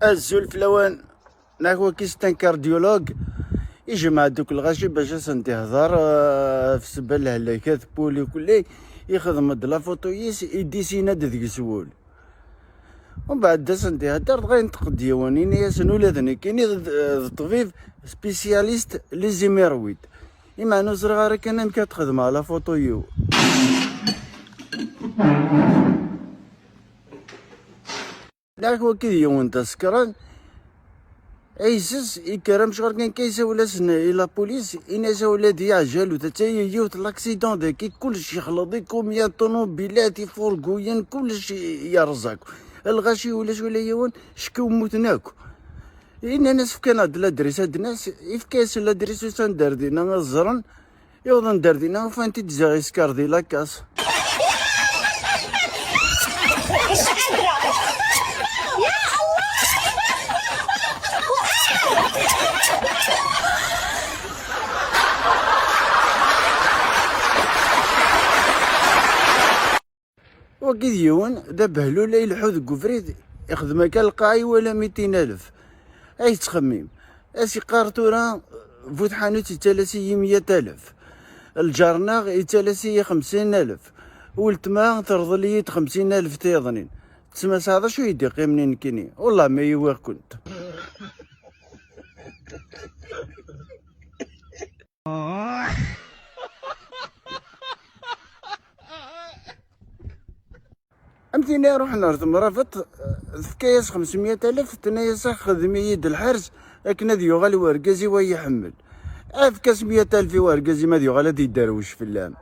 الزول فلوان ناكو كيستان كارديولوج يجمع دوك الغاشي باش تهضر في سبال الهلاكات بولي كلي يخدم د لا فوتو يديسينا ديك سول ومن بعد داس تهدر غينطق ديوانين ياسن ولادني كاين الطبيب سبيسياليست لي زيميرويد إما أنا صغير كان كتخدم على فوتو يو لاك هو كي يوم تسكران ايسس يكرم شغل كان كيساولا سنا الى بوليس إناس ولادي عجل وتتايا يوت لاكسيدون داكي كلشي خلطي كوميا طوموبيلات فورغوين كلشي يرزاك الغاشي ولا يوان شكو موتناكو إن ناس في كندا لا دريس هاد الناس إفكاس لا دريس وسندار دينا الزرن يوضن دار دينا وفانتي تزاغي سكار دي لاكاس وكيد يوان دا بهلول يلحو ذك فريد يخدم هكا القاعي ولا 200,000 اي تخمم اسي قارتورا فوت حانوت يتلاسي 100,000 الجرناغ يتلاسي 50,000 والتما ترضلي 50,000 تيضنين تسمى هذا شو يدقي منين كيني والله ما يواه كنت أمتينا روحنا مرافط ذكاياس 500,000 تنايا خدمي يد الحرس لكن هذا يغالي ورقازي ويحمل افكاس 100,000 ورقازي ما يغالي دي داروش في اللام